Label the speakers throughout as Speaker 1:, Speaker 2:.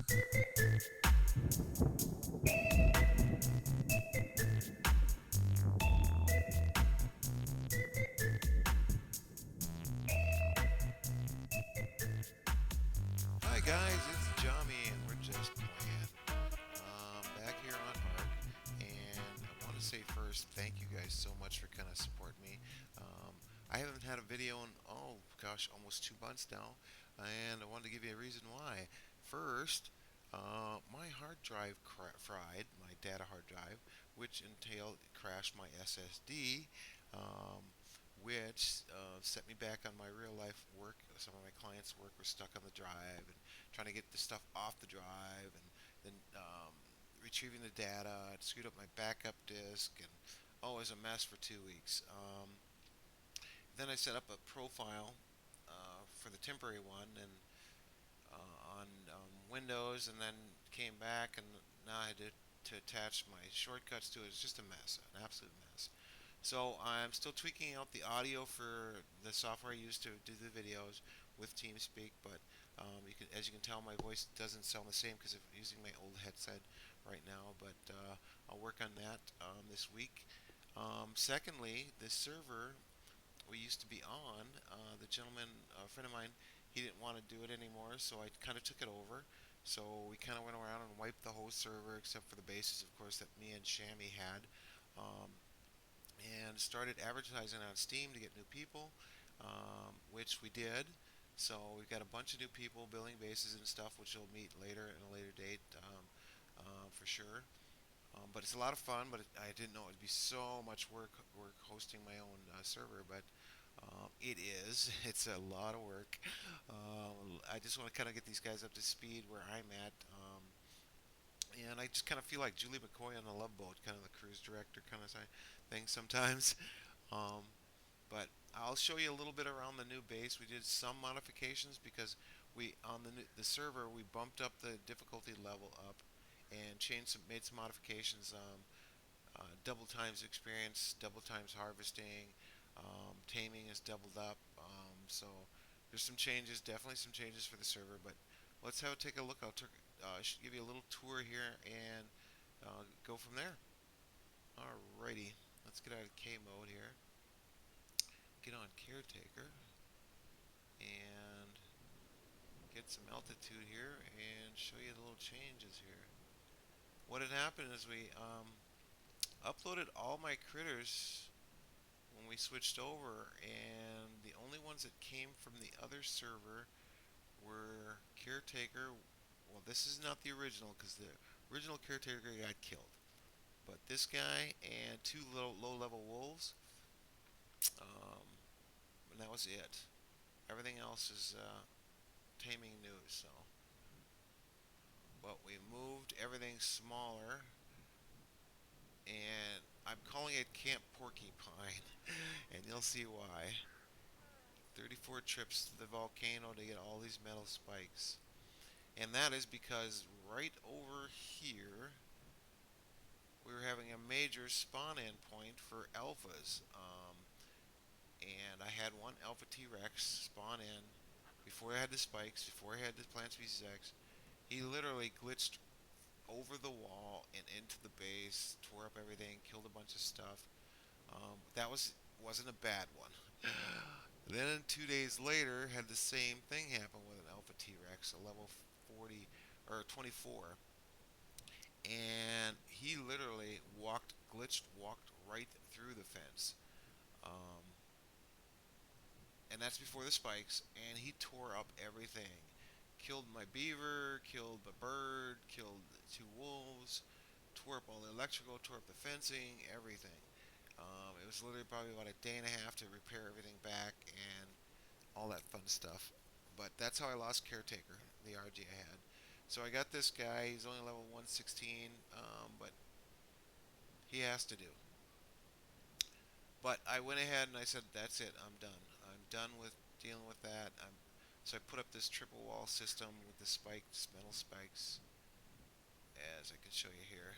Speaker 1: Hi guys, it's Jami and we're just playing. Back here on Arc, and I want to say first, thank you guys so much for kind of supporting me. I haven't had a video in almost 2 months now, and I wanted to give you a reason why. First, my hard drive fried, my data hard drive, which entailed it crashed my SSD. Um, which set me back on my real life work. Some of my clients' work was stuck on the drive and trying to get the stuff off the drive, and then retrieving the data. It screwed up my backup disk, and oh, it was a mess for 2 weeks. Then I set up a profile for the temporary one and on Windows, and then came back, and now I had to attach my shortcuts to it. It's just a mess, an absolute mess. So I'm still tweaking out the audio for the software I use to do the videos with TeamSpeak, but as you can tell, my voice doesn't sound the same because I'm using my old headset right now. But I'll work on that this week. Secondly, the server we used to be on, the gentleman, a friend of mine, he didn't want to do it anymore, so I kind of took it over. So we kind of went around and wiped the whole server except for the bases, of course, that me and Shammy had. Um, and started advertising on Steam to get new people, which we did. So we've got a bunch of new people building bases and stuff, which we'll meet later in a later date for sure. But it's a lot of fun. But I didn't know it would be so much work hosting my own server, but it is. It's a lot of work. I just want to kind of get these guys up to speed where I'm at. And I just kind of feel like Julie McCoy on the Love Boat, kind of the cruise director kind of thing sometimes. Um, but I'll show you a little bit around the new base. We did some modifications because we on the server we bumped up the difficulty level up and made some modifications. Double times experience, double times harvesting, taming is doubled up. So there's some changes, definitely some changes for the server. But let's take a look. Should give you a little tour here and go from there. Alrighty, let's get out of K mode here. Get on caretaker and get some altitude here and show you the little changes here. What had happened is we uploaded all my critters when we switched over, and the only ones that came from the other server were caretaker. Well, this is not the original because the original caretaker got killed, but this guy and two little low-level wolves, um, and that was it. Everything else is taming news. So, but we moved everything smaller, and I'm calling it Camp Porcupine, and you'll see why. 34 trips to the volcano to get all these metal spikes. And that is because right over here, we were having a major spawn in point for alphas. And I had one alpha T Rex spawn in before I had the spikes, before I had the Plant Species X. He literally glitched over the wall and into the base, tore up everything, killed a bunch of stuff. Wasn't a bad one. Then 2 days later, had the same thing happen with an Alpha T Rex, a level 40 or 24, and he literally walked right through the fence. Um, and that's before the spikes, and he tore up everything. Killed my beaver, killed the bird, killed the two wolves, tore up all the electrical, tore up the fencing, everything. It was literally probably about a day and a half to repair everything back and all that fun stuff. But that's how I lost Caretaker, the RG I had. So I got this guy. He's only level 116, but he has to do. But I went ahead and I said, that's it. I'm done. I'm done with dealing with that. So I put up this triple wall system with the spikes, metal spikes, as I can show you here.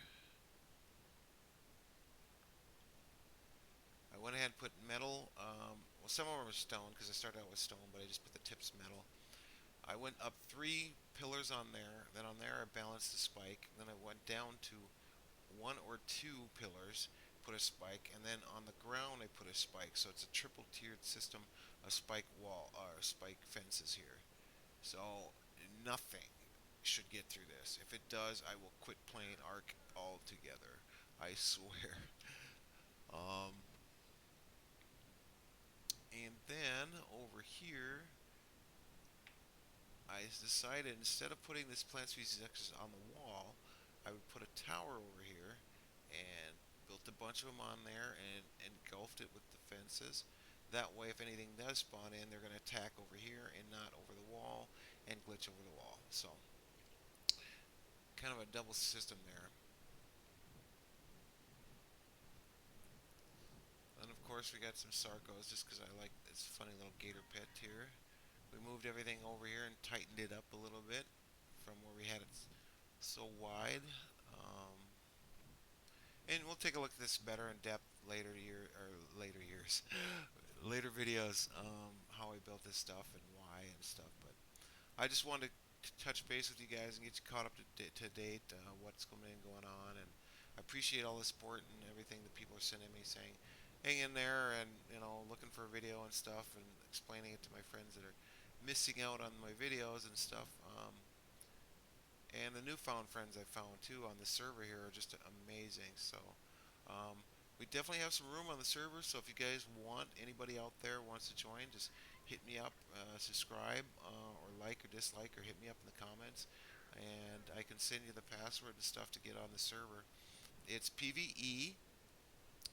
Speaker 1: I went ahead and put metal. Well, some of them are stone because I started out with stone, but I just put the tips metal. I went up 3 pillars on there. Then on there I balanced the spike. Then I went down to 1 or 2 pillars, put a spike, and then on the ground I put a spike. So it's a triple tiered system of spike wall or spike fences here. So nothing should get through this. If it does, I will quit playing Ark altogether. I swear. Um, and then over here, I decided instead of putting this plant species X on the wall, I would put a tower over here and built a bunch of them on there and engulfed it with the fences. That way, if anything does spawn in, they're going to attack over here and not over the wall and glitch over the wall. So, kind of a double system there. And of course, we got some Sarcos just because I like this funny little gator pet here. We moved everything over here and tightened it up a little bit from where we had it so wide. Um, and we'll take a look at this better in depth later years, later videos. How I built this stuff and why and stuff. But I just wanted to touch base with you guys and get you caught up to date. What's going on, and I appreciate all the support and everything that people are sending me, saying, "Hang in there," and looking for a video and stuff, and explaining it to my friends that are missing out on my videos and stuff. And the newfound friends I found too on the server here are just amazing. So um, we definitely have some room on the server. So if you guys want, anybody out there wants to join, just hit me up, subscribe, or like or dislike, or hit me up in the comments, and I can send you the password and stuff to get on the server. It's PVE,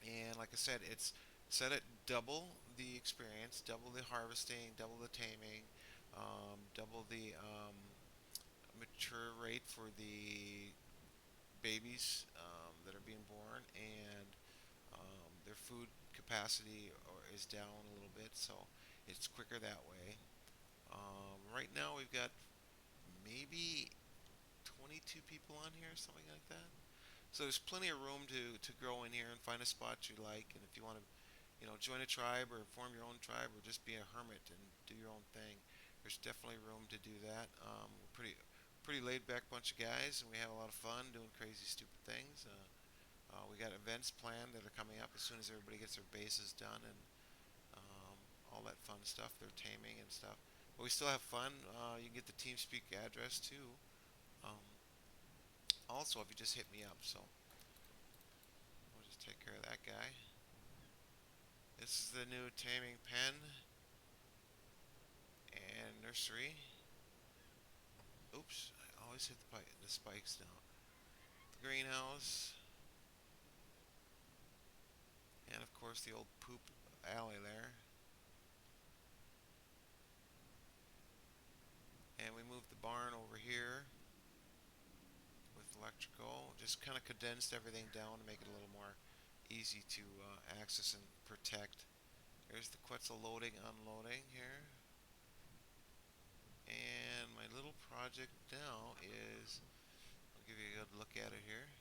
Speaker 1: and like I said, it's set at double the experience, double the harvesting, double the taming, double the mature rate for the babies that are being born, and their food capacity is down a little bit, so it's quicker that way. Right now, we've got maybe 22 people on here, something like that. So there's plenty of room to grow in here and find a spot you like. And if you want to, join a tribe or form your own tribe or just be a hermit and do your own thing, there's definitely room to do that. We're pretty laid back bunch of guys, and we have a lot of fun doing crazy, stupid things. We got events planned that are coming up as soon as everybody gets their bases done and um, all that fun stuff. Their taming and stuff. But we still have fun. You can get the TeamSpeak address too. Um, Also, if you just hit me up, so we'll just take care of that guy. This is the new taming pen and nursery. Oops, I always hit the spikes now. The greenhouse, and of course the old poop alley there. And we moved the barn over here with electrical. Just kind of condensed everything down to make it a little more easy to access and protect. There's the Quetzal loading, unloading here. And my little project now is, I'll give you a good look at it here,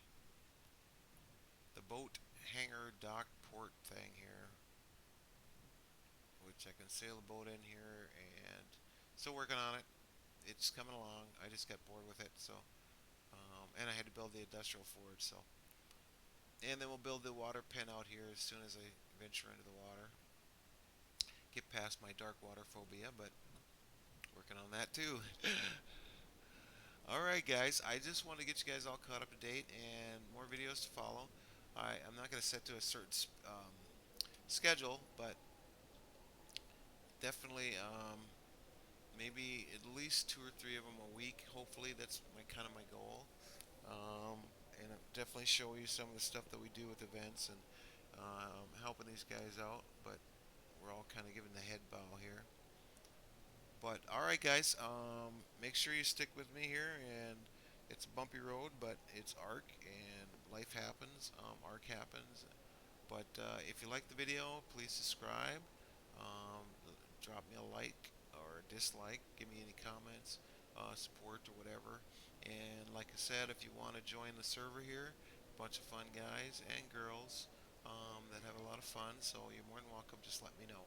Speaker 1: the boat hangar dock port thing here, which I can sail a boat in here, and still working on it. It's coming along. I just got bored with it, so and I had to build the industrial forge, so and then we'll build the water pen out here as soon as I venture into the water. Get past my dark water phobia, but working on that too. All right, guys. I just want to get you guys all caught up to date and more videos to follow. I'm not going to set to a certain schedule, but definitely maybe at least 2 or 3 of them a week. Hopefully, that's my goal. Um, and I'll definitely show you some of the stuff that we do with events and helping these guys out. But we're all kind of giving the head bow here. But all right, guys, make sure you stick with me here. And it's a bumpy road, but it's Ark, and life happens. Ark happens. But if you like the video, please subscribe. Um, Drop me a like or a dislike. Give me any comments, support, or whatever. And like I said, if you want to join the server here, a bunch of fun guys and girls that have a lot of fun. So you're more than welcome. Just let me know.